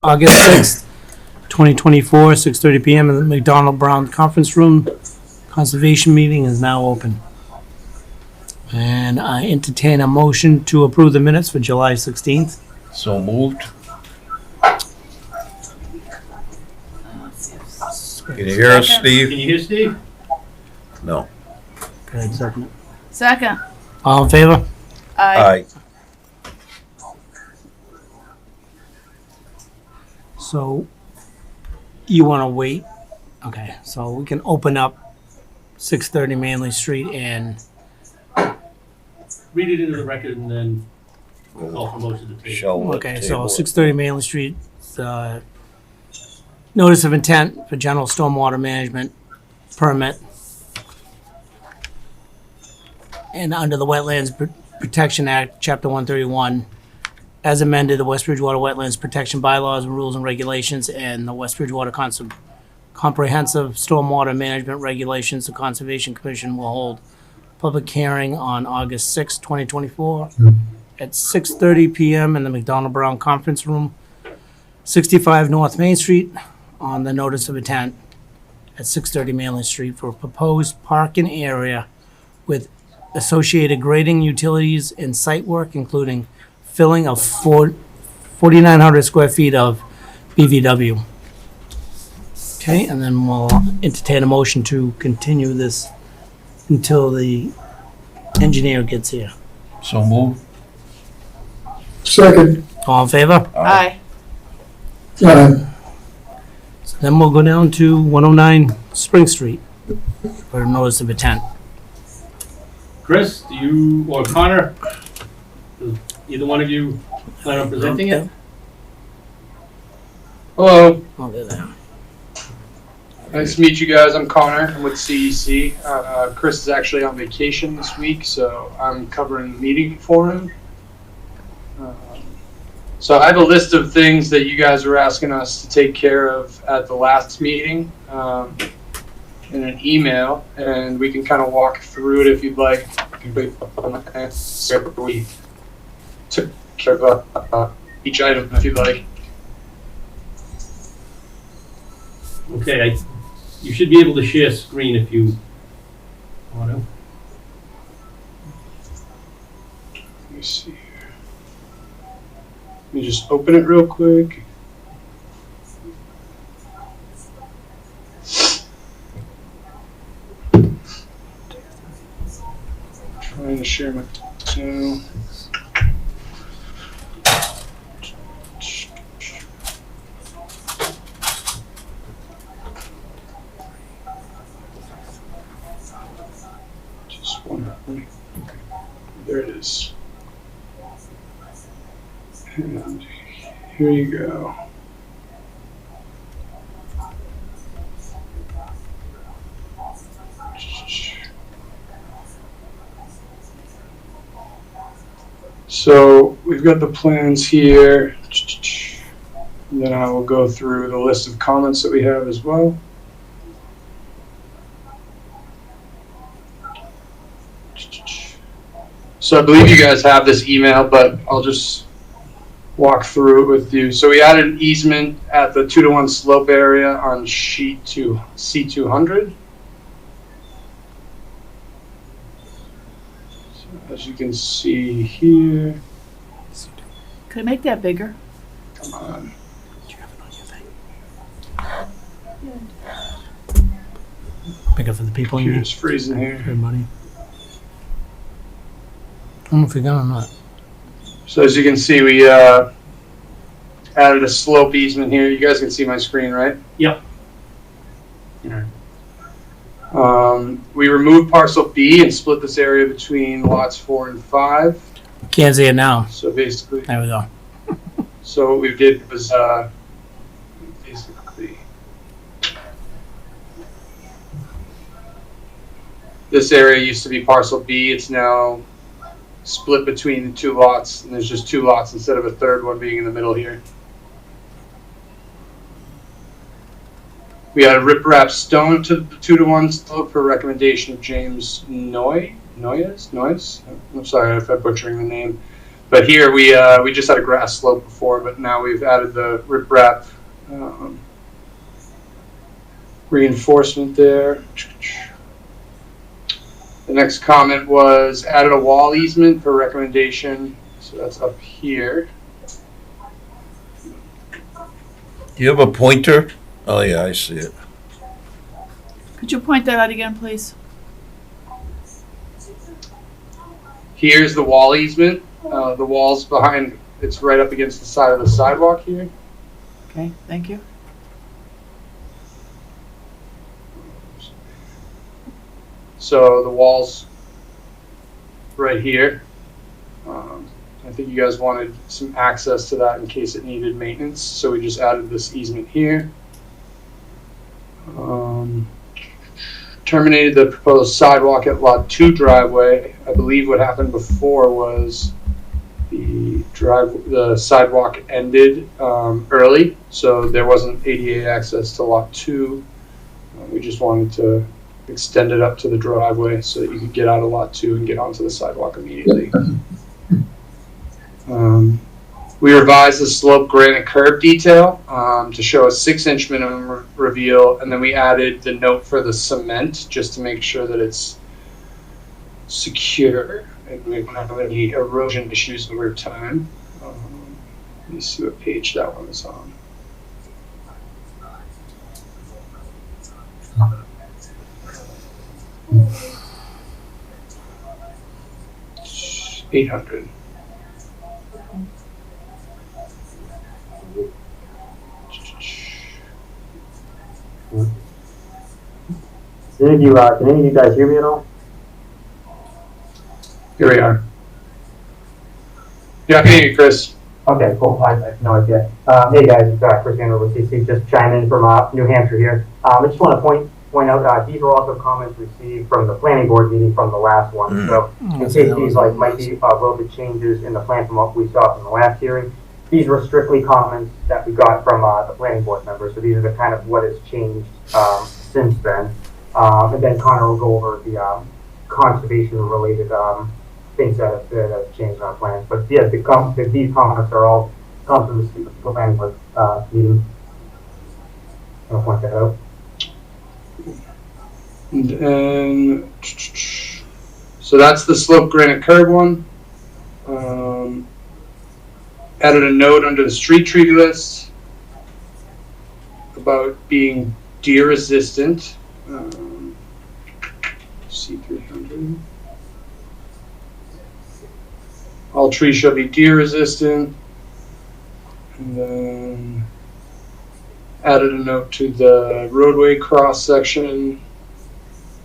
August 6th, 2024, 6:30 PM in the McDonald Brown Conference Room. Conservation meeting is now open. And I entertain a motion to approve the minutes for July 16th. So moved. Can you hear us, Steve? Can you hear Steve? No. Okay, second. Second. All in favor? Aye. So you want to wait? Okay, so we can open up 630 Manley Street and Read it into the record and then call for motion to table. Show it. okay, so Table it. 630 Manley Street, notice of intent for general stormwater management permit. And under the Wetlands Protection Act, Chapter 131, as amended, the West Bridgewater Wetlands Protection Bylaws and Rules and Regulations and the West Bridgewater Comprehensive Stormwater Management Regulations, the Conservation Commission will hold public hearing on August 6, 2024 at 6:30 PM in the McDonald Brown Conference Room, 65 North Main Street, on the notice of intent at 630 Manley Street for a proposed parking area with associated grading, utilities, and site work, including filling of 4,900 square feet of BVW. Okay, and then we'll entertain a motion to continue this until the engineer gets here. So moved. Second. All in favor? Aye. So then we'll go down to 109 Spring Street for a notice of intent. Chris, do you, or Connor, does either one of you plan on presenting it? Hello, Oh, there they are. nice to meet you guys. I'm Connor. I'm with CEC. Chris is actually on vacation this week, so I'm covering the meeting for him. So I have a list of things that you guys were asking us to take care of at the last meeting in an email, and we can kind of walk through it if you'd like. We took care of each item if you'd like. Okay, you should be able to share screen if you want to. Let me see here. Let me just open it real quick. Trying to share my channel. Just one. There it is. And here you go. So we've got the plans here. And then I will go through the list of comments that we have as well. So I believe you guys have this email, but I'll just walk through it with you. So we added an easement at the 2-to-1 slope area on sheet 2, C200. So as you can see here, Could I make that bigger? come on. Do you have it on your thing? Bigger for the people in here. Computer's freezing here. Everybody. I don't know if you got it or not. So as you can see, we added a slope easement here. You guys can see my screen, right? Yep. We removed parcel B and split this area between lots 4 and 5. Can't see it now. So basically, There we go. so what we did was basically this area used to be parcel B. It's now split between the 2 lots, and there's just 2 lots instead of a third one being in the middle here. We had a riprap stone to the 2-to-1 slope for recommendation of James Noyes. I'm sorry if I'm butchering the name. But here we just had a grass slope before, but now we've added the riprap reinforcement there. The next comment was added a wall easement for recommendation. So that's up here. Do you have a pointer? Oh, yeah, I see it. Could you point that out again, please? Here's the wall easement. The wall's behind, it's right up against the side of the sidewalk here. Okay, thank you. So the wall's right here. I think you guys wanted some access to that in case it needed maintenance, so we just added this easement here. Terminated the proposed sidewalk at Lot 2 driveway. I believe what happened before was the sidewalk ended early, so there wasn't ADA access to Lot 2. We just wanted to extend it up to the driveway so that you could get out of Lot 2 and get onto the sidewalk immediately. We revised the slope granite curb detail to show a 6-inch minimum reveal, and then we added the note for the cement just to make sure that it's secure and we don't have any erosion issues over time. Let me see what page that one is on. It's 800. Can any of you guys hear me at all? Here we are. Yeah, I can hear you, Chris. Okay, cool. I have no idea. Hey guys, it's Chris Hanner with CC, just chiming in from New Hampshire here. I just want to point out these are also comments received from the planning board meeting from the last one. So in case these might be a little bit changes in the plan from what we saw from the last hearing, these were strictly comments that we got from the planning board members. So these are the kind of what has changed since then. And then Connor will go over the conservation-related things that have changed in our plans. But yeah, these comments are all come from the planning board meeting. I'll point that out. And so that's the slope granite curb one. Added a note under the street tree list about being deer resistant. C300. All trees shall be deer resistant. And then added a note to the roadway cross section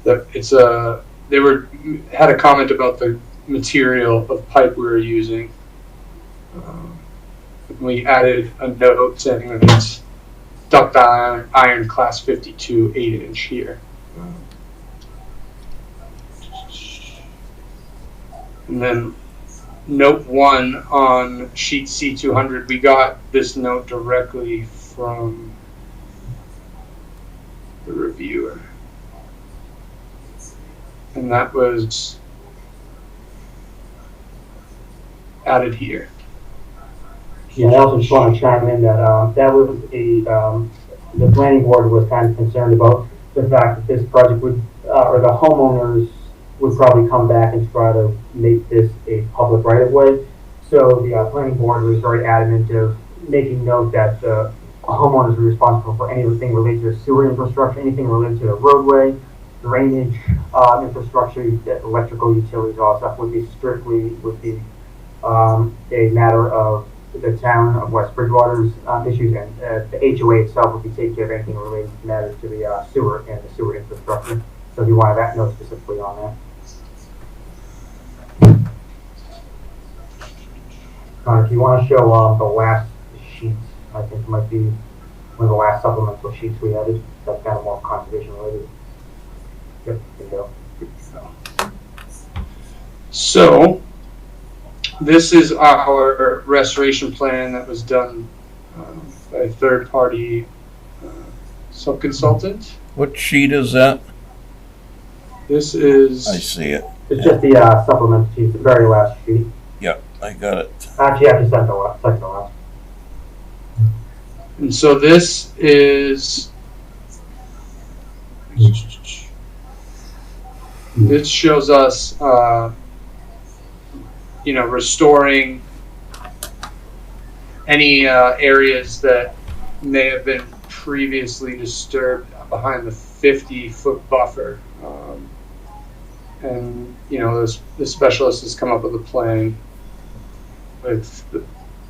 that it's had a comment about the material of pipe we were using. We added a note saying that it's ductile iron class 52 8-inch here. And then note 1 on sheet C200, we got this note directly from the reviewer. And that was added here. Yeah, I also just want to chime in that that was the planning board was kind of concerned about the fact that this project would, or the homeowners would probably come back and try to make this a public right-of-way. So the planning board was very adamant of making note that the homeowners are responsible for anything related to sewer infrastructure, anything related to the roadway, drainage infrastructure, electrical utilities, all stuff would be a matter of the town of West Bridgewater's issues, and the HOA itself would be taking care of anything related to matters to the sewer and the sewer infrastructure. So if you wanted that note specifically on that. Connor, if you want to show the last sheet, I think it might be one of the last supplemental sheets we added. That's kind of more conservation related. Yep, there you go. So this is our restoration plan that was done by a third-party sub-consultant. What sheet is that? This is I see it. It's just the supplemental sheet, the very last sheet. Yep, I got it. Actually, second to last. And so this is, this shows us, restoring any areas that may have been previously disturbed behind the 50-foot buffer. And, the specialist has come up with a plan with the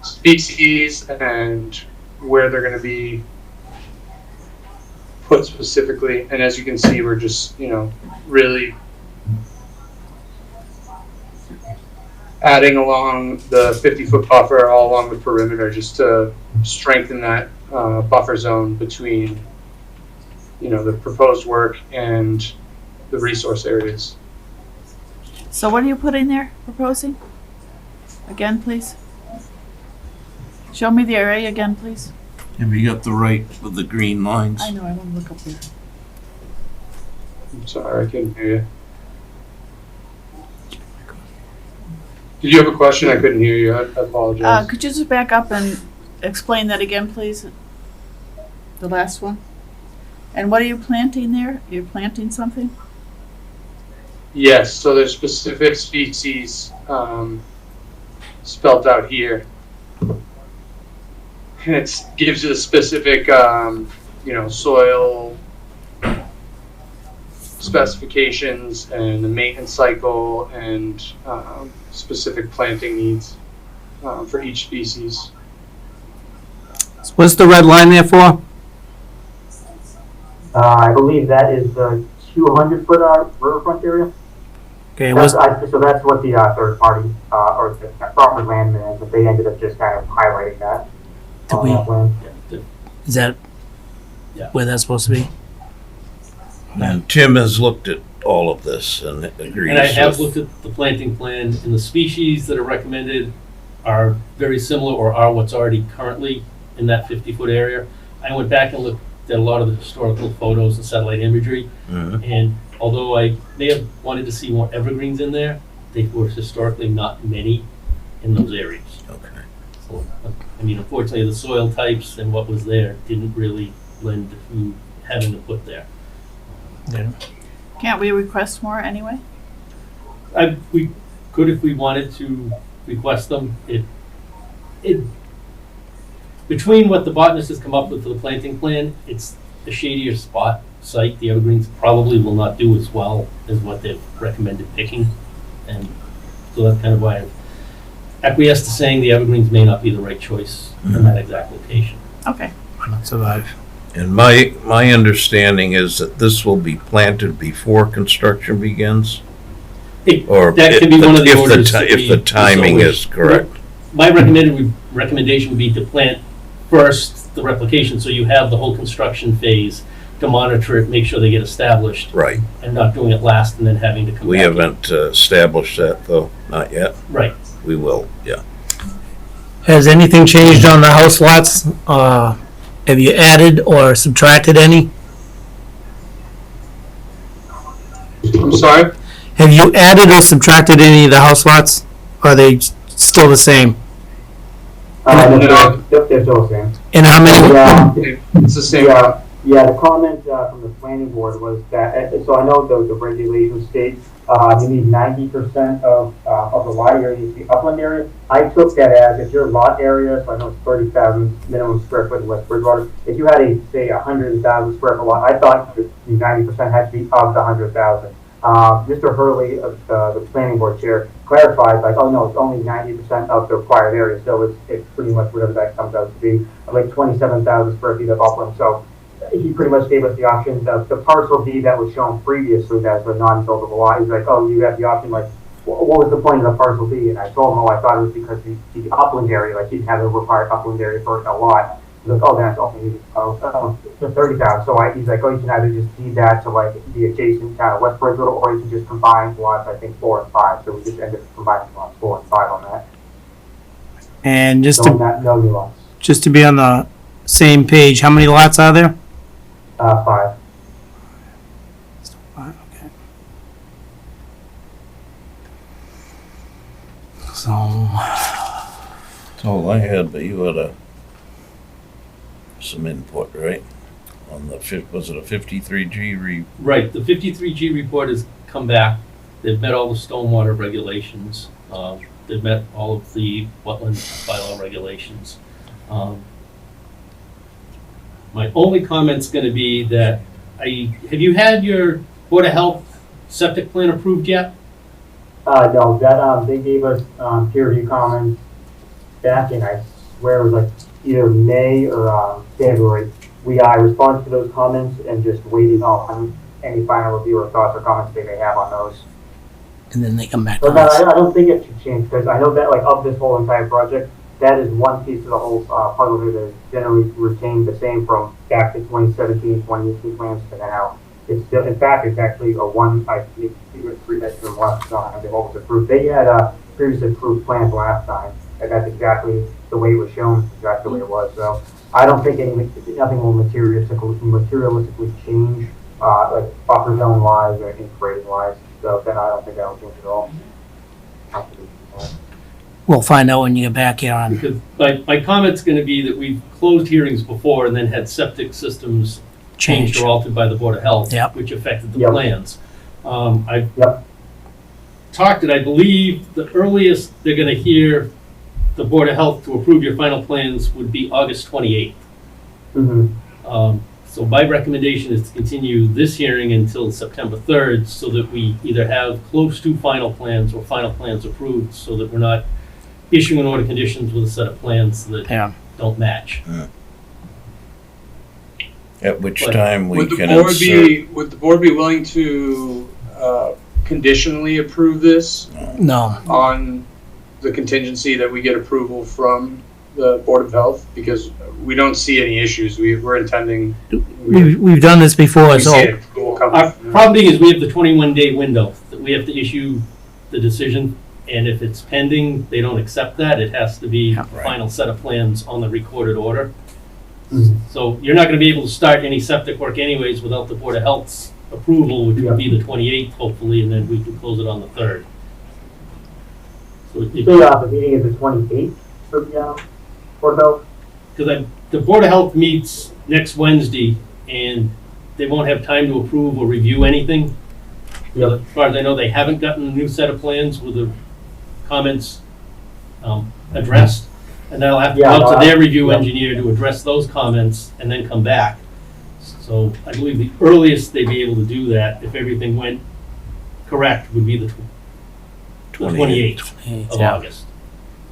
species and where they're going to be put specifically. And as you can see, we're just, really adding along the 50-foot buffer all along the perimeter just to strengthen that buffer zone between, the proposed work and the resource areas. So what are you putting there, proposing? Again, please. Show me the array again, please. Have you got the right with the green lines? I know, I want to look up there. I'm sorry, I couldn't hear you. Did you have a question? I couldn't hear you. I apologize. Could you just back up and explain that again, please? The last one? And what are you planting there? You're planting something? Yes, so there's specific species spelt out here. And it gives you the specific, soil specifications and the maintenance cycle and specific planting needs for each species. What's the red line there for? I believe that is the 200-foot riverfront area. Okay, So that's what the third party or the proper landman is, but they ended up just kind of highlighting that on that plan. is that Yeah. where that's supposed to be? And Tim has looked at all of this and agrees. And I have with- looked at the planting plan, and the species that are recommended are very similar or are what's already currently in that 50-foot area. I went back and looked at a lot of the historical photos and satellite imagery, Mhm. and although I may have wanted to see more evergreens in there, they were historically not many in those areas. Okay. So, unfortunately, the soil types and what was there didn't really lend to having to put there. Yeah. Can't we request more anyway? We could if we wanted to request them. Between what the botanist has come up with for the planting plan, it's a shadier spot site. The evergreens probably will not do as well as what they've recommended picking. And so that's kind of why I've acquiesced to saying the evergreens may not be the right choice in that exact location. Okay. Not survive. And my understanding is that this will be planted before construction begins? Or That can be one of the if orders that if the we timing so is correct. My recommendation would be to plant first the replication, so you have the whole construction phase to monitor it, make sure they get established, Right. and not doing it last and then having to come back. We haven't established that though, not yet. Right. We will, yeah. Has anything changed on the house lots? Have you added or subtracted any? I'm sorry? Have you added or subtracted any of the house lots? Or are they still the same? No. Yep, they're still the same. And how many? It's the same. Yeah, the comment from the planning board was that, so I know the regulations state you need 90% of the lot area needs to be upland area. I took that as if your lot area, so I know it's 30,000 minimum square foot in West Bridgewater. If you had say 100,000 square foot lot, I thought the 90% had to be of the 100,000. Mr. Hurley, the planning board chair, clarified like, oh no, it's only 90% of the required area, so it's pretty much whatever that comes out to be, like 27,000 square feet of upland. So he pretty much gave us the option. The parcel D that was shown previously as a non-buildable lot, he's like, oh, you have the option, like, what was the point of the parcel D? And I told him, oh, I thought it was because the upland area, like, he didn't have a required upland area for a lot. He's like, oh, that's only for 30,000. So he's like, oh, you can either just deed that to like the adjacent town of West Bridgewater, or you can just combine lots, I think 4 and 5. So we just ended up combining lots 4 and 5 on that. And just So to, no new lots. just to be on the same page, how many lots are there? 5. Okay. So Oh, I had, but you had some input, right? On the was it a 53G Right, the 53G report has come back. They've met all the stormwater regulations. They've met all of the wetland bylaw regulations. My only comment's gonna be that have you had your Board of Health septic plan approved yet? No, that, they gave us, peer review comments back in, I swear it was like either May or, February. I responded to those comments and just waiting on any final review or thoughts or comments they may have on those. And then they come back But on no, us. I don't think it should change, because I know that like of this whole entire project, that is one piece of the whole, puzzle here that is generally retained the same from back to 2017, 2018 plans to now. It's still, in fact, it's actually a three-bedroom left side, they've always approved. They had a previously approved plans last time, and that's exactly the way it was shown, exactly the way it was, so. I don't think nothing will materialistically change, like buffer zone wise or grading wise, so then I don't think that'll change at all. We'll find out when you get back here on, Because my comment's gonna be that we've closed hearings before and then had septic systems changed change. or altered by the Board of Health, Yep. which affected the Yep. plans. I've Yep. talked, and I believe the earliest they're gonna hear the Board of Health to approve your final plans would be August 28th. Mm-hmm. So my recommendation is to continue this hearing until September 3rd, so that we either have close to final plans or final plans approved, so that we're not issuing an order of conditions with a set of plans that Yeah. don't match. At which But time we Would the can board insert. would the board be willing to, conditionally approve this No, on the contingency that we get approval from the Board of Health? Because we don't see any issues. We're intending. we've done this before, we see so it will come- Our problem being is we have the 21-day window that we have to issue the decision, and if it's pending, they don't accept that. It has to be the Right. final set of plans on the recorded order. Mhm. So you're not gonna be able to start any septic work anyways without the Board of Health's approval, which would be the 28th hopefully, and then we can close it on the 3rd. So So, the meeting is the 28th for the, Board of Health? because the Board of Health meets next Wednesday, and they won't have time to approve or review anything. Yep. As far as I know, they haven't gotten a new set of plans with the comments addressed, and they'll have to go Yeah, out to their review yeah. engineer to address those comments and then come back. So I believe the earliest they'd be able to do that, if everything went correct, would be the 28th of yeah. August.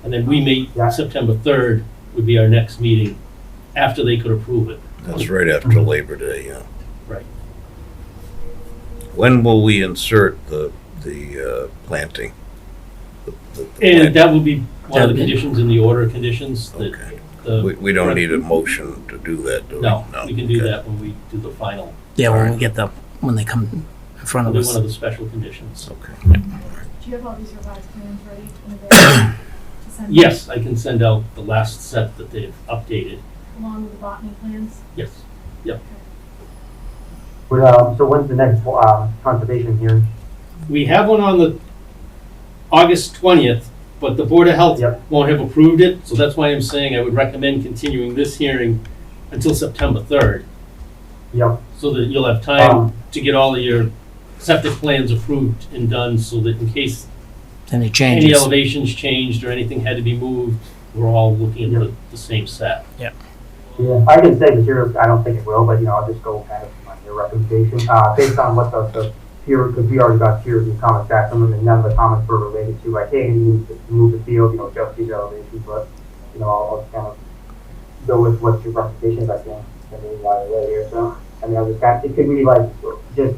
And then we meet Yeah. September 3rd would be our next meeting, after they could approve it. That's right after Labor Day, yeah. Right. When will we insert the planting? The And plant- that would be one of the That'd be- conditions in the order of conditions that Okay. the. We don't need a motion to do that, do we? No, we can do Okay. that when we do the final, Yeah, when we get when they come in front of it'll be us. one of the special conditions. Okay. Do you have all these revised plans ready and available to send? Yes, I can send out the last set that they've updated. Along with the botany plans? Yes. So when's the next, conservation hearing? We have one on the August 20th, but the Board of Health Yep. won't have approved it, so that's why I'm saying I would recommend continuing this hearing until September 3rd, Yep. so that you'll have time Um, to get all of your septic plans approved and done, so that in case Any any changes. elevations changed or anything had to be moved, we're all looking at the same set. Yeah, I can say materials, I don't think it will, but, I'll just go kind of on your recommendation, based on what the peer, because we already got peer review comments back from them, and none of the comments were related to, like, hey, you need to move the field, just these elevations, but, I'll kind of go with what your recommendations, I think, and then why they're here, so, I'll just kind of, it could be like, just,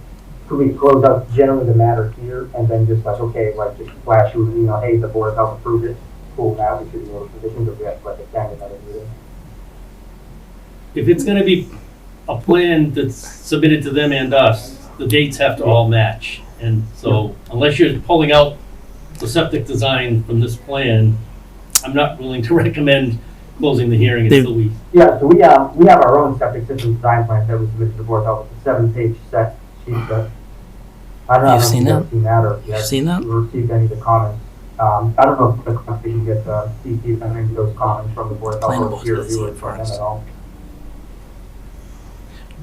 could we close out generally the matter here, and then just like, okay, like, just flash you, hey, the Board of Health approved it, cool, now we should be able to conditions, or we have to like extend another meeting. If it's gonna be a plan that's submitted to them and us, the dates have to all match. And so unless you're pulling out the septic design from this plan, I'm not willing to recommend closing the hearing until we, Yeah, so we have our own septic system design plan that we submitted to the Board of Health, it's a 7-page set sheet that, I don't know You've if seen you've that? ever seen that, or if You've seen that? you received any of the comments. I don't know if the conversation gets, CC sending those comments from the board of Planning health or board's peer gonna see review it from them first. at all.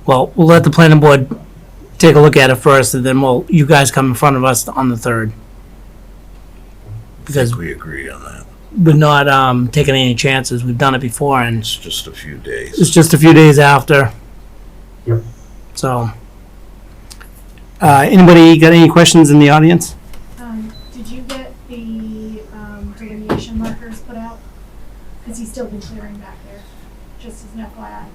Well, we'll let the planning board take a look at it first, and then you guys come in front of us on the 3rd. I Because think we agree on that. we're not taking any chances. We've done it before, and It's just a few days. it's just a few days after. Yep. So, anybody got any questions in the audience? Did you get the delineation markers put out? Because he's still been clearing back there, just as an FYI.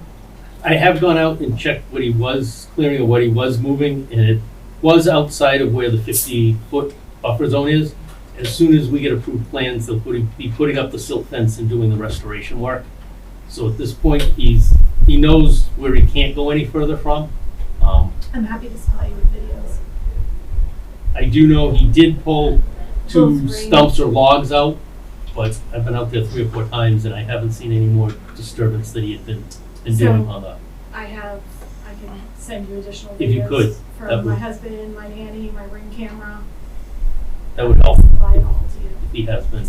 I have gone out and checked what he was clearing or what he was moving, and it was outside of where the 50-foot buffer zone is. As soon as we get approved plans, they'll be putting up the silt fence and doing the restoration work. So at this point, he knows where he can't go any further from. I'm happy to supply you with videos. I do know he did pull two Both three. stumps or logs out, but I've been out there 3 or 4 times and I haven't seen any more disturbance that he had been doing So- on the. I can send you additional videos. If you could, that From my would- husband, my nanny, my ring camera, That would help supply it all to you. if he has been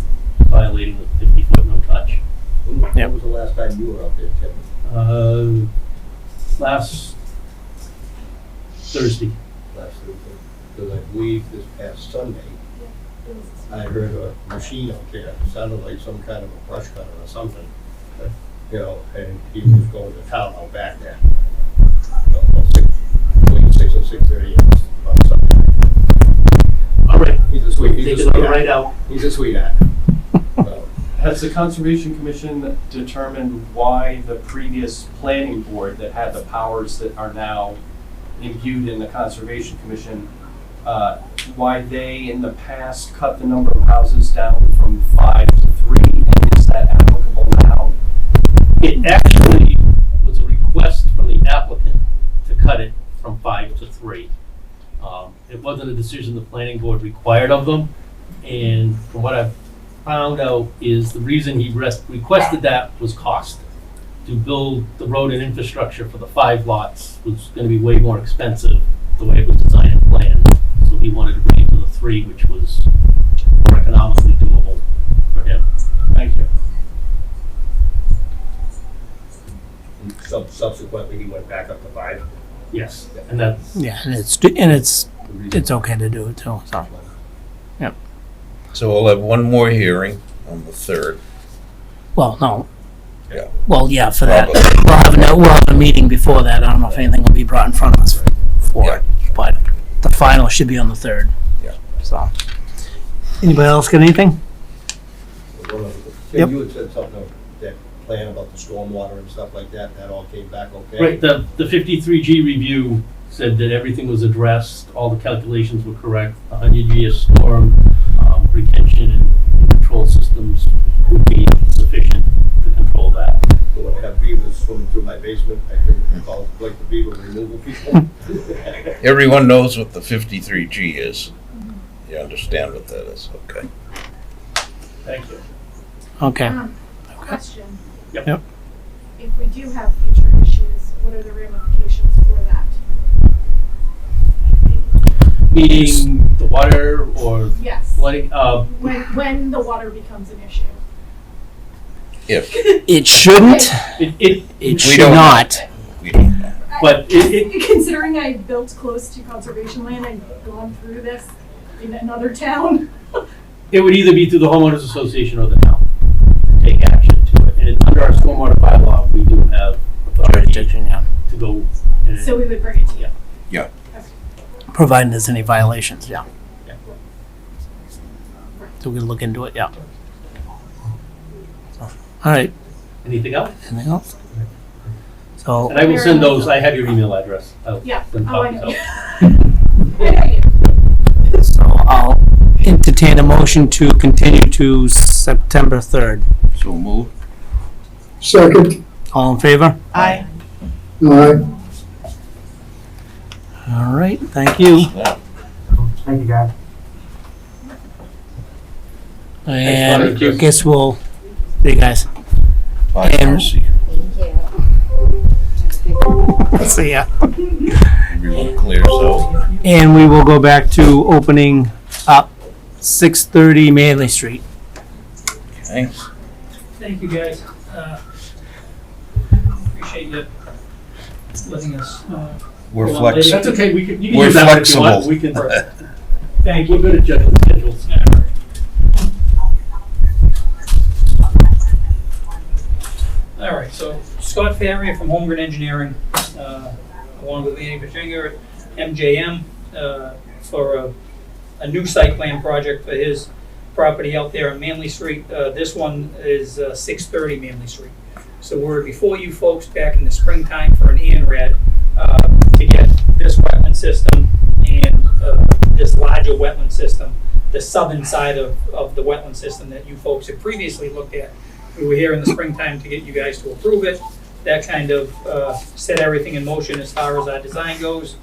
violating the 50-foot no touch. When was the last time you were out there, Tim? Last Thursday. Last Thursday? Because I believe this past Sunday, It was- I heard a machine out there, it sounded like some kind of a brush cutter or something. You know, and he was going to town out back there. Between 6 and 6:30 on Sunday. All right. He's a sweet, Take he's a it right sweetheart. out. He's a sweetheart. So, Has the Conservation Commission determined why the previous planning board that had the powers that are now imbued in the Conservation Commission, why they in the past cut the number of houses down from 5 to 3, and is that applicable now? It actually was a request from the applicant to cut it from 5 to 3. It wasn't a decision the planning board required of them, and from what I've found out is the reason he requested that was cost. To build the road and infrastructure for the 5 lots was gonna be way more expensive, the way it was designed and planned. So he wanted to bring it to the 3, which was more economically doable for him. Thank you. and subsequently, he went back up to 5. Yes, and that's, Yeah, and it's okay to do it too. So, So we'll have one more hearing on the 3rd. well, no. Yeah. Well, yeah, for that, Probably. we'll have a meeting before that. I don't know if anything will be brought in front of us for it, but the final should be on the 3rd. Yeah. So, anybody else got anything? Tim, Yep. you had said something, that plan about the stormwater and stuff like that, that all came back okay? right, the 53G review said that everything was addressed, all the calculations were correct, the 100-year storm retention and control systems would be sufficient to control that. So when I have beavers swimming through my basement, I can call like the beaver removal people. Everyone knows what the 53G is. You understand what that is, okay. Thank you. Okay. Question. Yep. If we do have future issues, what are the ramifications for that? Meaning the water or Yes. flooding, When the water becomes an issue. If It shouldn't. it, It We should don't know. not. we don't know. but it, Considering I built close to conservation land and gone through this in another town. it would either be through the homeowners association or the town to take action to it. And under our stormwater bylaw, we do have authority to Jurisdiction, yeah. go. and- So we would bring it to you. Yeah. Providing there's any violations, yeah. Yeah. So we can look into it, yeah. So, all right. Anything else? Anything else? So, And I will send those, I have your email address. I'll Yeah. send Oh, I copies know. out. so I'll entertain a motion to continue to September 3rd. So move. Second. All in favor? Aye. Aye. All right, thank you. Thank you, guys. And Thank you. guess we'll, see you guys. Bye, And- Marcy. See ya. Everyone clears out. And we will go back to opening up 630 Manley Street. Okay. Thank you, guys. Appreciate you letting us, We're Well, flexible. That's okay, we can, you can We're use that one if you want. flexible. We can, thank we're you. good at judging schedules. All right, so Scott Farrier from Holmgren Engineering, along with Andy Virginia at MJM, for a new site plan project for his property out there on Manley Street. This one is 630 Manley Street. So we're before you folks back in the springtime for an INRAD to get this wetland system and this larger wetland system, the southern side of the wetland system that you folks had previously looked at. We were here in the springtime to get you guys to approve it. That kind of set everything in motion as far as our design goes.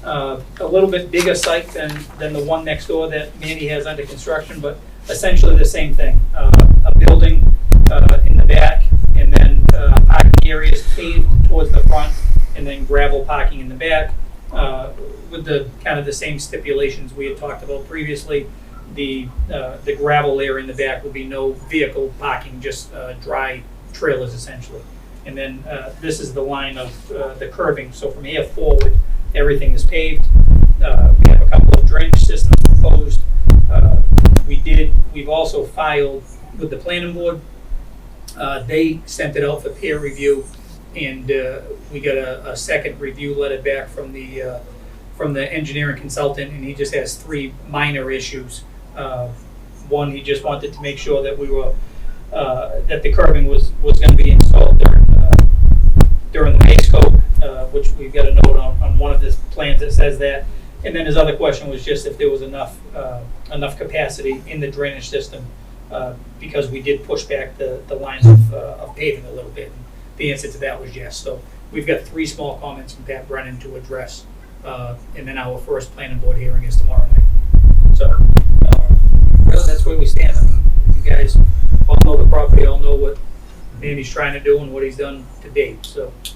A little bit bigger site than the one next door that Mandy has under construction, but essentially the same thing. A building in the back, and then parking areas paved towards the front, and then gravel parking in the back, with the kind of the same stipulations we had talked about previously. The gravel area in the back will be no vehicle parking, just dry trailers essentially. And then this is the line of the curving. So from here forward, everything is paved. We have a couple of drainage systems proposed. We've also filed with the planning board. They sent it out for peer review, and we got a second review letter back from the engineering consultant, and he just has 3 minor issues. One, he just wanted to make sure that we were that the curbing was going to be installed during the May scope, which we've got a note on one of the plans that says that. And then his other question was just if there was enough capacity in the drainage system, because we did push back the lines of paving a little bit. And the answer to that was yes. So we've got 3 small comments from Pat Brennan to address, and then our first planning board hearing is tomorrow night. So really, that's where we stand. I mean, you guys all know the property, all know what Mandy's trying to do and what he's done to date. So if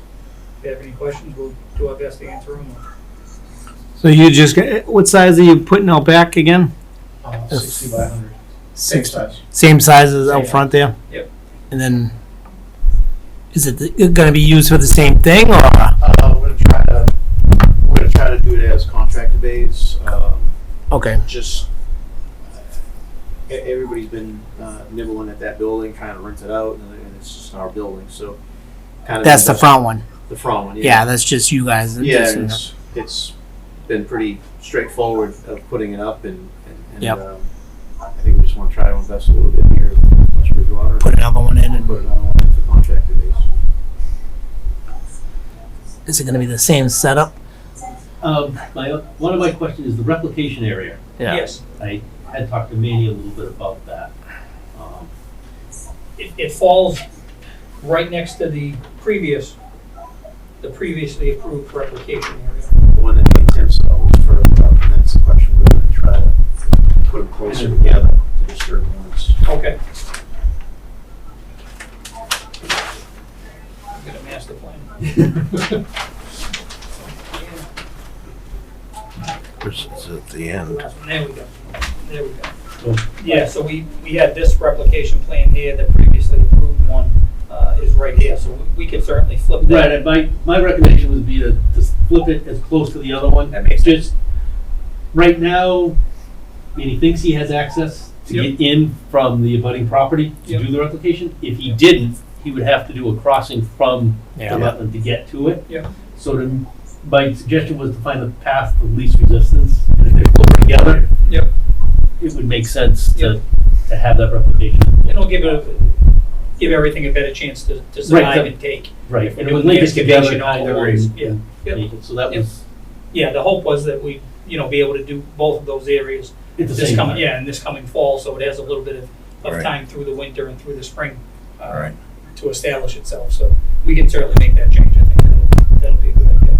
you have any questions, we'll do our best to answer them. So you just, what size are you putting out back again? 60 by 100. Same size. Same size as out Same. front there? Yep. And then, is it going to be used for the same thing, or? We're gonna try to do it as contractor bays. Okay. Just everybody's been nibbling at that building, trying to rent it out, and it's just our building. So kind of That's the front one. The front one, Yeah, that's just you guys. Yeah, Just, it's been pretty straightforward of putting it up, and Yep. I think we just want to try to invest a little bit here in West Bridgewater. put another one in. And Put another one in for contractor bays. is it going to be the same setup? One of my questions is the replication area. Yes, I had talked to Manny a little bit about that. it falls right next to the previously approved replication area. The one that made sense was for, and that's the question we're going to try to put them closer together to disturb ones. Okay. Get a master plan. This is at the end. There we go. There we go. Yeah, so we had this replication plan here, the previously approved one is right here, so we can certainly flip that. Right, and my recommendation would be to flip it as close to the other one. That makes sense. Just, right now, I mean, he thinks he has access to Yep. get in from the abutting property to Yep. do the replication. If he didn't, he would have to do a crossing from Yeah. the wetland to get to it. Yep. So my suggestion was to find the path of least resistance, and if they're closer together, Yep. it would make sense Yep. to have that replication. It'll give everything a better chance to survive Right, and take. Right, If we're and it would doing link it together excavation all kind at of, once. Yeah. Yep. make it- so that Yep. was Yeah, the hope was that we, be able to do both of those areas at the this same coming, time. yeah, and this coming fall, so it has a little bit of Right. time through the winter and through the spring Right. to establish itself. So we can certainly make that change. I think that'll be a good idea.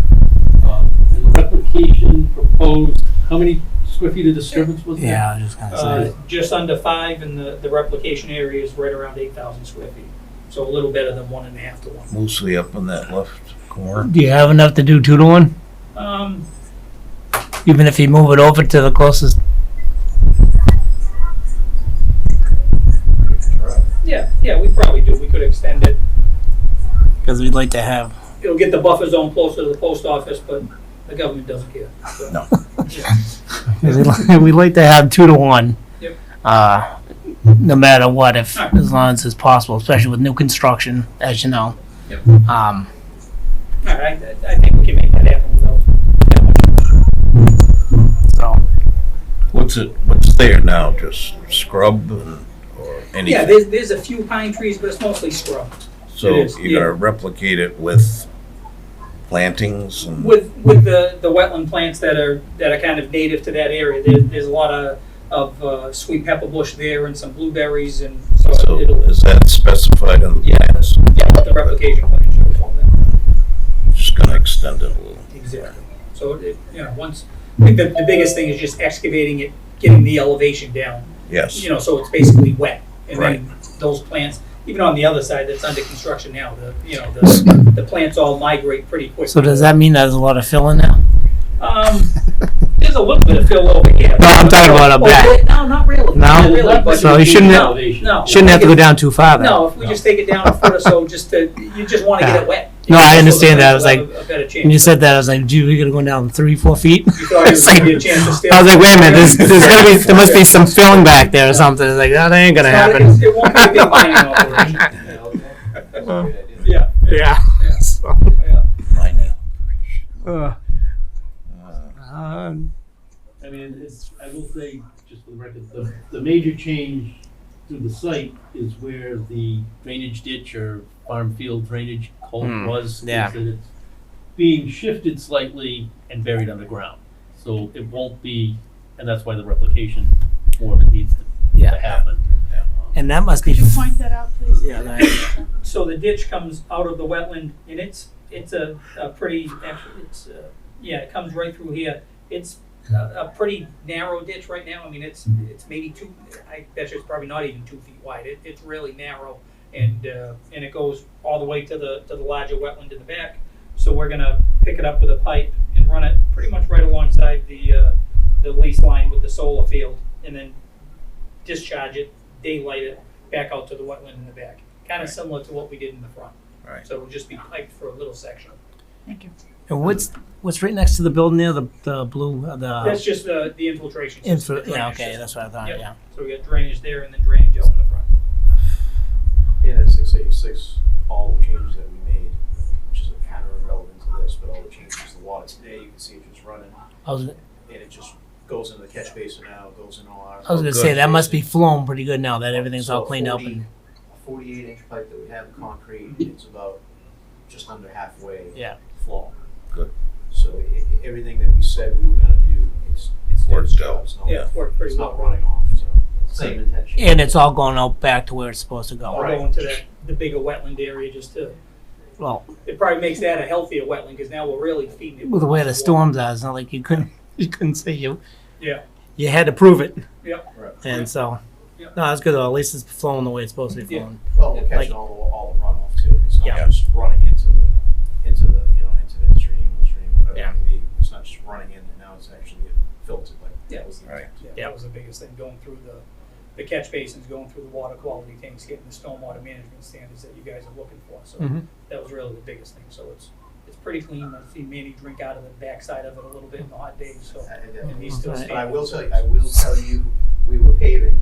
And the replication proposed, how many square feet of disturbance was there? Yeah, I was just going to say. Just under 5, and the replication area is right around 8,000 square feet. So a little better than 1.5 to 1. Mostly up in that left corner. Do you have enough to do 2 to 1? Um, Even if you move it over to the closest? Yeah, we probably do. We could extend it. Because we'd like to have, It'll get the buffer zone closer to the post office, but the government doesn't care. So, No. we'd like to have 2 to 1. Yep. No matter what, if, Alright. as long as it's possible, especially with new construction, as you know. Yep. Um, All right, I think we can make that happen without that much. so, What's there now? Just scrub or anything? Yeah, there's a few pine trees, but it's mostly scrub. So it is, you're gonna replicate it with plantings and? With the wetland plants that are kind of native to that area, there's a lot of sweet pepper bush there and some blueberries, and so So it'll, is that specified in the Yeah. plans? the replication plan shows all that. Just gonna extend it a little. Exactly. So once, I think the biggest thing is just excavating it, getting the elevation down. Yes. So it's basically wet, and Right. then those plants, even on the other side that's under construction now, the plants all migrate pretty quickly. so does that mean there's a lot of fill in there? There's a little bit of fill over here. No, I'm talking about up back. No, not really. No? Not really, but So you shouldn't have- no. Shouldn't have to go down too far then? No, if we just take it down a foot or so, you just want to get it wet. No, I So understand that. I was we'll like, have a better chance. When you said that, I was like, gee, we're gonna go down 3-4 feet? You thought it was gonna be a chance to steal. I was like, wait a minute, there must be some filling back there or something. It's like, that ain't gonna happen. It won't be a big mining operation. That's a good idea. Yeah. Yeah. So, Yeah. Mining. I mean, I will say, just for the record, the major change through the site is where the drainage ditch or farm field drainage culvert was. yeah. Is that it's being shifted slightly and buried underground. So it won't be, and that's why the replication more of it needs to Yeah. happen. And that must be, Could you point that out, please? Yeah, that- So the ditch comes out of the wetland, and it's a pretty, actually, it comes right through here. It's a pretty narrow ditch right now. I mean, it's maybe I bet you it's probably not even 2 feet wide. It's really narrow, and it goes all the way to the larger wetland in the back. So we're gonna pick it up with a pipe and run it pretty much right alongside the lease line with the solar field, and then discharge it, daylight it back out to the wetland in the back. Kind of similar to what we did in the front. Right. So it'll just be piped for a little section. Thank you. and what's right next to the building there, the blue, That's just the infiltration system. the yeah, drainage okay, system. that's what I thought, Yep. yeah. So we got drainage there and then drainage out in the front. In at 686, all the changes that we made, which is kind of irrelevant to this, but all the changes to the water today, you can see it just running, I was and it just goes into the catch basin now, goes in all our. gonna good. say, that must be flowing pretty good now that everything's So all cleaned up and, A 48-inch pipe that we have in concrete, it's about just under halfway yeah. flow. Good. So everything that we said we were gonna do, it's Worked done. out. It's not- Yeah, it's worked pretty It's well. not running off, so same intention. And it's all going out back to where it's supposed to go. I'll go into the bigger wetland area just to, Well, it probably makes that a healthier wetland because now we're really feeding it. with the way the water. storms are, it's not like you couldn't say you Yeah. had to prove it. Yep. Right. And so, Yep. no, that's good though. At least it's flowing the way it's supposed to be Yeah. flowing. Well, we're Like- catching all the runoff too. It's not Yeah. just running into the into the stream, whatever Yeah. it may be. It's not just running in and now it's actually getting filtered like Yeah. that was the Right. intent. Yeah, that was the biggest thing, going through the catch basins, going through the water quality tanks, getting the stormwater management standards that you guys are looking for. So Mhm. that was really the biggest thing. So it's pretty clean. I've seen Manny drink out of the backside of it a little bit in the hot days. So and he's still Right. standing. But I will tell you, we were paving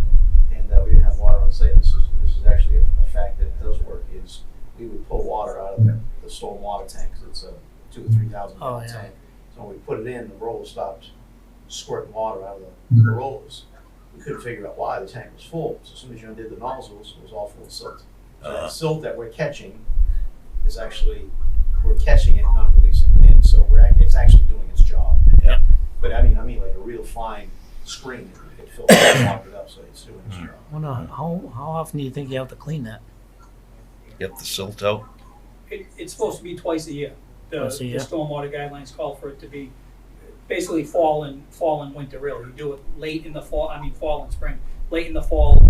and we didn't have water on site. This is actually a fact that does work. Is we would pull water out of the storm water tanks. It's a 2,000 or 3,000 Oh, gallon yeah. tank. So when we put it in, the roller stopped squirting water out of the rollers. We couldn't figure out why the tank was full. So as soon as you undid the nozzles, it was all full of silt. So that silt that we're catching is actually, we're catching it, not releasing it in. So it's actually doing its job. Yeah. But I mean like a real fine screen. It fills it, locked it up, so it's doing its job. I wonder how often do you think you have to clean that? Get the silt out. It's supposed to be twice a year. Twice a The year? stormwater guidelines call for it to be basically fall and winter. Really, you do it late in the fall. I mean, fall and spring. Late in the fall,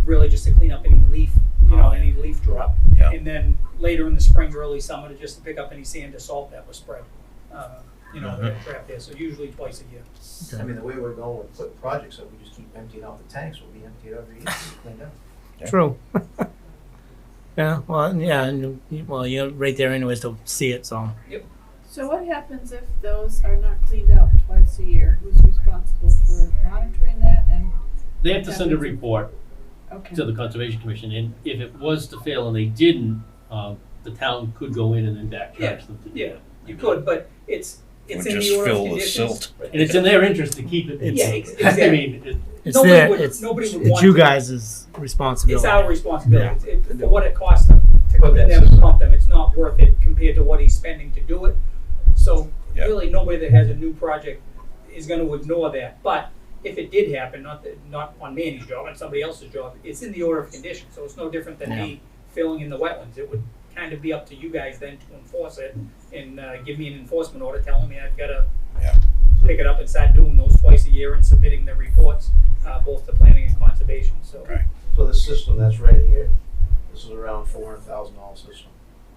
really just to clean up any leaf, any leaf drop, Yeah. and then later in the spring, early summer, to just to pick up any sand or salt that was spread. That trapped there. So usually twice a year. I mean, the way we're going with putting projects up, we just keep emptying out the tanks. We'll be emptied every year, cleaned up. True. Yeah, well, yeah, and well, you're right there anyways to see it, so. So what happens if those are not cleaned out twice a year? Who's responsible for monitoring that and, They have to send a report okay, to the Conservation Commission, and if it was to fail and they didn't, the town could go in and then back charge them to do Yeah, that. you could, but it's Would in just the order of fill with conditions. silt. And it's in their interest to keep it. Yeah, I exactly. mean, It's Nobody there, would- it's nobody would it's want you to. guys' It's responsibility. our responsibility. For what it costs them to clean them and pump them, it's not worth it compared to what he's spending to do it. So Yeah. really, nobody that has a new project is gonna ignore that. But if it did happen, not on Manny's job, on somebody else's job, it's in the order of conditions. So it's no different than me filling in the wetlands. It would kind of be up to you guys then to enforce it and give me an enforcement order telling me I've gotta Yeah. pick it up and start doing those twice a year and submitting the reports, both to planning and conservation, so. Right. So the system that's right here, this is around $400,000 system.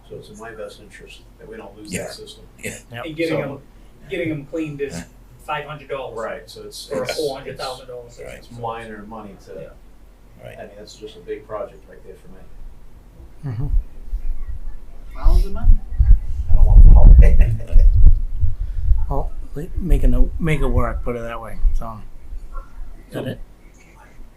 So it's in my best interest that we don't lose Yeah. that system. And getting them cleaned is $500. Right, so it's Or a Yes. $400,000. Right. it's minor money to, Yeah. Right. I mean, that's just a big project right there for me. Mhm. follow the money. I don't want to follow it. Well, make it work, put it that way, so. Got it?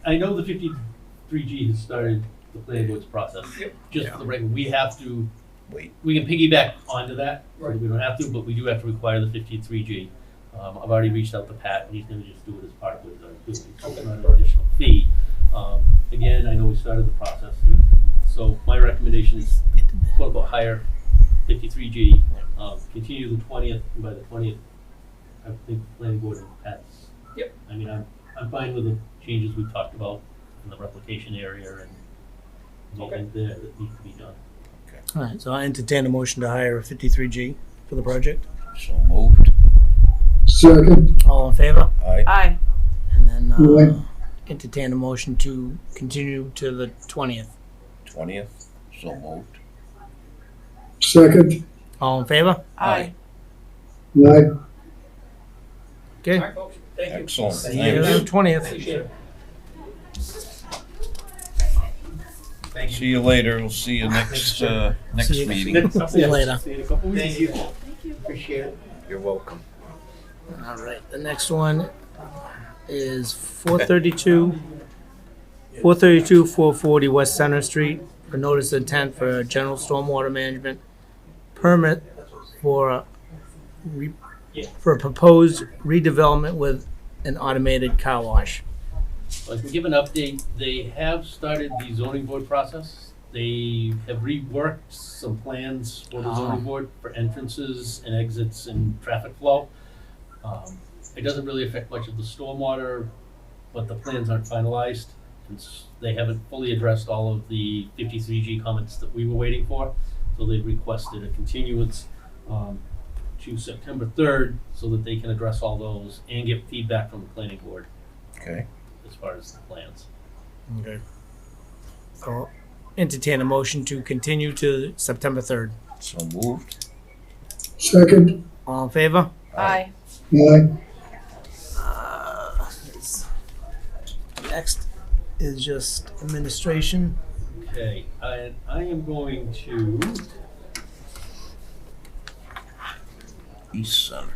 I know the 53G has started the planning board's process. Yep. Just for the record, we have to, Wait. we can piggyback onto that, so Right. we don't have to, but we do have to require the 53G. I've already reached out to Pat, and he's gonna just do it as part of what he's doing, so it's not an additional fee. Again, I know we started the process, so my recommendation is quote unquote hire 53G, continue the 20th, and by the 20th, I think the planning board and Pat's. Yep. I mean, I'm fine with the changes we talked about in the replication area and anything there that needs to be done. All right, so I entertain a motion to hire a 53G for the project. So moved. Second. All in favor? Aye. Aye. And then, Aye. entertain a motion to continue to the 20th. 20th. So moved. Second. All in favor? Aye. Aye. Okay. All right, folks, thank you. Excellent. See you on the Thanks. 20th. Appreciate it. See you later. We'll see you next next See you- meeting. See you later. See you in a couple weeks. Thank you. Thank you. Appreciate it. You're welcome. All right, the next one is 440 West Center Street, for notice of intent for a general stormwater management permit for a for a proposed redevelopment with an automated car wash. I can give an update. They have started the zoning board process. They have reworked some plans for the zoning board for entrances and exits and traffic flow. It doesn't really affect much of the stormwater, but the plans aren't finalized. Since they haven't fully addressed all of the 53G comments that we were waiting for. So they've requested a continuance to September 3rd so that they can address all those and get feedback from the planning board Okay. as far as the plans. Okay. So entertain a motion to continue to September 3rd. So moved. Second. All in favor? Aye. Aye. Next is just administration. Okay, I am going to, East Center.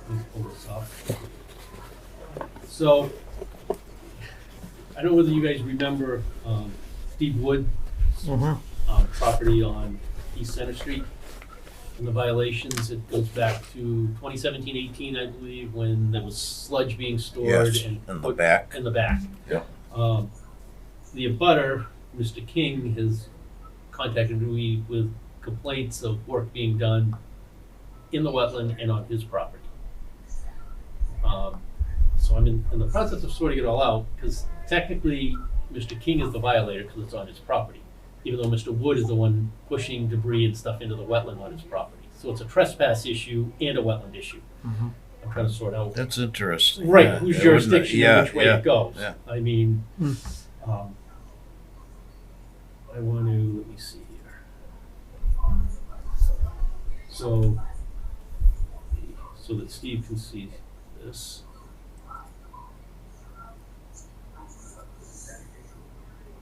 let me pull this off. So, I don't know whether you guys remember Steve Wood Mm-hmm. property on East Center Street and the violations. It goes back to 2017-18, I believe, when there was sludge being stored Yes, and in the put back. in the back. Yeah. The abutter, Mr. King, has contacted me with complaints of work being done in the wetland and on his property. So I'm in the process of sorting it all out, because technically, Mr. King is the violator because it's on his property, even though Mr. Wood is the one pushing debris and stuff into the wetland on his property. So it's a trespass issue and a wetland issue. Mhm. I'm trying to sort out. That's interesting. Right, Yeah, whose that wouldn't- jurisdiction yeah, and which way yeah, it goes. yeah. I mean, Hmm. I want to, let me see here. So that Steve can see this.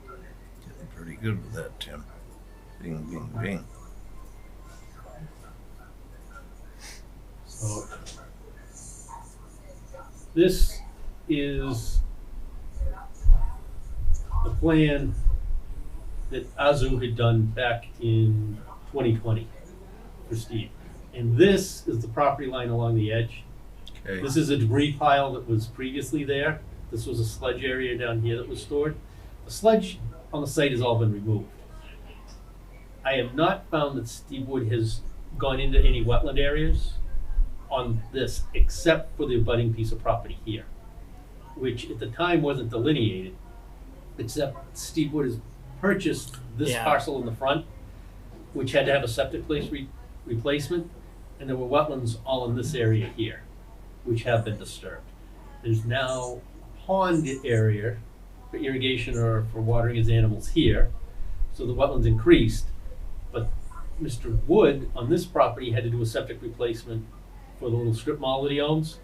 Getting pretty good with that, Tim. Bing, bing, bing. So this is the plan that Azu had done back in 2020 for Steve. And this is the property line along the edge. Okay. This is a debris pile that was previously there. This was a sludge area down here that was stored. The sludge on the site has all been removed. I have not found that Steve Wood has gone into any wetland areas on this, except for the abutting piece of property here, which at the time wasn't delineated, except Steve Wood has purchased this Yeah. parcel in the front, which had to have a septic place replacement, and there were wetlands all in this area here, which have been disturbed. There's now a pond area for irrigation or for watering his animals here, so the wetlands increased, but Mr. Wood on this property had to do a septic replacement for the little strip mall that he owns.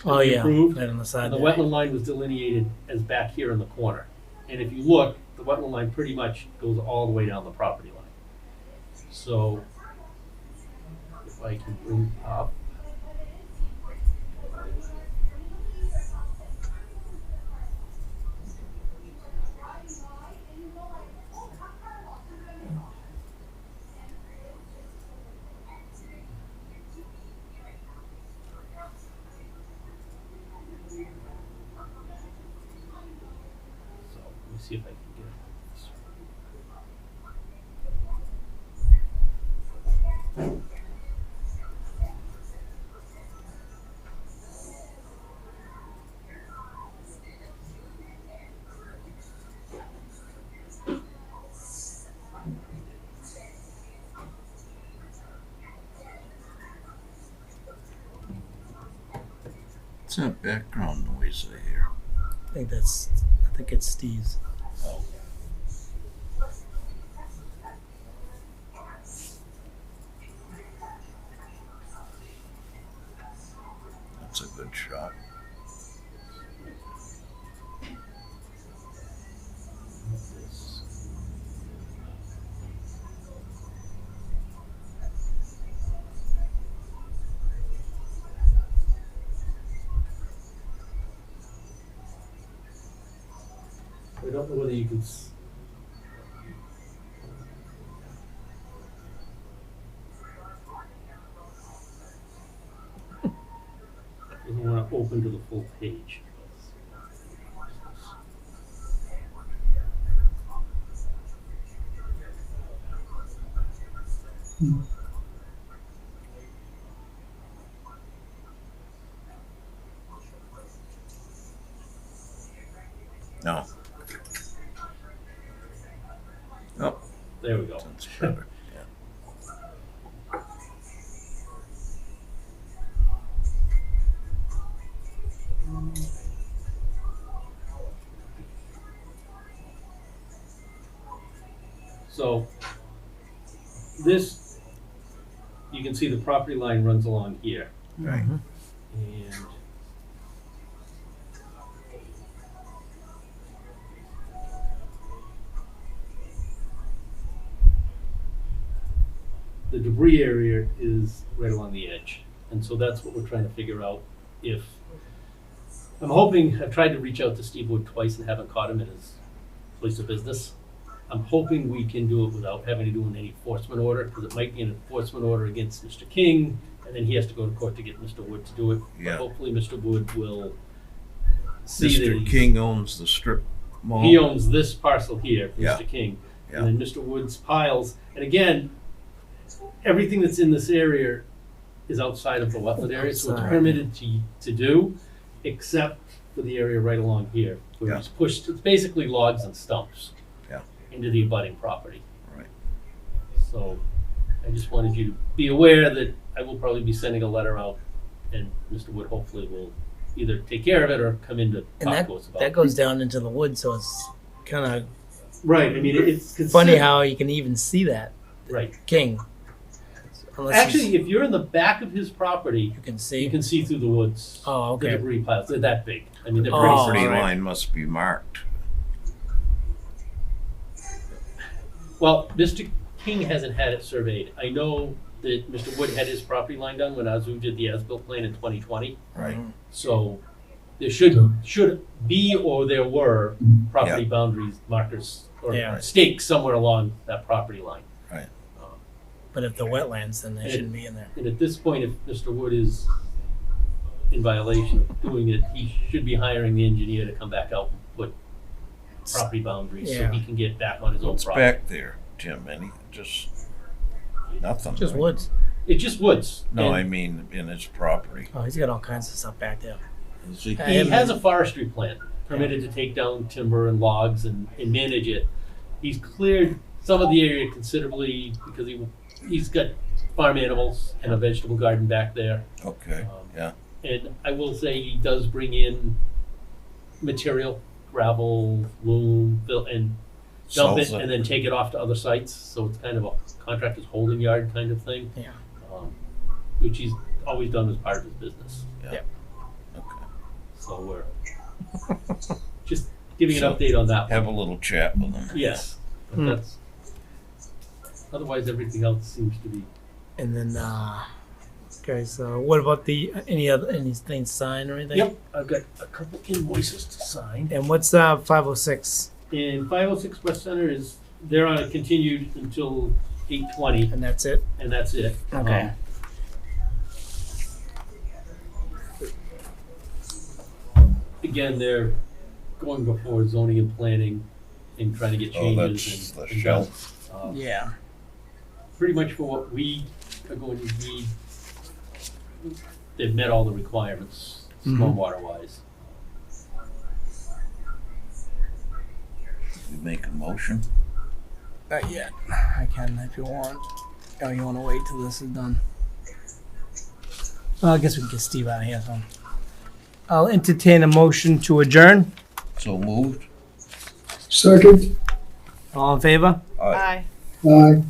Oh, yeah, Improved, right on the side and the there. wetland line was delineated as back here in the corner. And if you look, the wetland line pretty much goes all the way down the property line. So, if I can bring up. So, let me see if I can get this. What's that background noise I hear? I think it's Steve's. Oh. That's a good shot. I don't know whether you can. Doesn't want to open to the full page. No. Oh, There we go. that's better. Yeah. So this, you can see the property line runs along here. Right. And the debris area is right along the edge. And so that's what we're trying to figure out. If, I'm hoping, I've tried to reach out to Steve Wood twice and haven't caught him at his place of business. I'm hoping we can do it without having to do any enforcement order, because it might be an enforcement order against Mr. King, and then he has to go to court to get Mr. Wood to do it. But Yeah. hopefully Mr. Wood will see that Mr. he's- King owns the strip mall. he owns this parcel here, Yeah. Mr. King. Yeah. And then Mr. Wood's piles, and again, everything that's in this area is outside of the wetland area, so it's Outside. permitted to do, except for the area right along here, where Yeah. he's pushed, it's basically logs and stumps. Yeah. Into the abutting property. Right. So, I just wanted you to be aware that I will probably be sending a letter out, and Mr. Wood hopefully will either take care of it or come in to And talk to us about that it. goes down into the woods, so it's kind Right, I mean, it's of funny considered- how you can even see that. Right. King. Unless he's- Actually, if you're in the back of his property, you can you see. can see through the woods. Oh, The okay. debris piles, they're that big. I mean, they're Oh, pretty Property all right. line must be marked. Well, Mr. King hasn't had it surveyed. I know that Mr. Wood had his property line done when Azu did the as-built plan in 2020. Right. So there should be, or there were, property boundaries markers or Yeah. stakes somewhere along that property line. Right. But if the wetlands, then they And- shouldn't be in there. And at this point, if Mr. Wood is in violation of doing it, he should be hiring the engineer to come back out and put property boundaries so Yeah. he can get back on his own What's property. back there, Tim? Any, just nothing? Just right? woods. It's just woods. No, And I mean in his property. Oh, he's got all kinds of stuff back there. Is he? I He am- has a forestry plan permitted to take down timber and logs and manage it. He's cleared some of the area considerably because he's got farm animals and a vegetable garden back there. Okay, yeah. And I will say he does bring in material, gravel, loam, and dump it Sells and then take it off to other sites. So it's kind of a contractor's holding yard kind of thing. Yeah. Which he's always done as part of his business. Okay. So we're just giving an So, update on that. Have a one. little chat with him. Yes, but that's, otherwise everything else seems to be, And then, okay, so what about anything signed or anything? yep, I've got a couple invoices to sign. And what's 506? And 506 West Center they're on a continued until 8/20, And that's it? and that's it. Okay. Again, they're going before zoning and planning and trying to get Oh, changes. that's the and shell. done. Yeah. Pretty much for what we are going to need, they've met all the requirements, Mhm. stormwater wise. You make a motion? Not yet. I can if you want. Oh, you want to wait till this is done? Well, I guess we can get Steve out of here. So I'll entertain a motion to adjourn. So moved? Second. All in favor? Aye. Aye.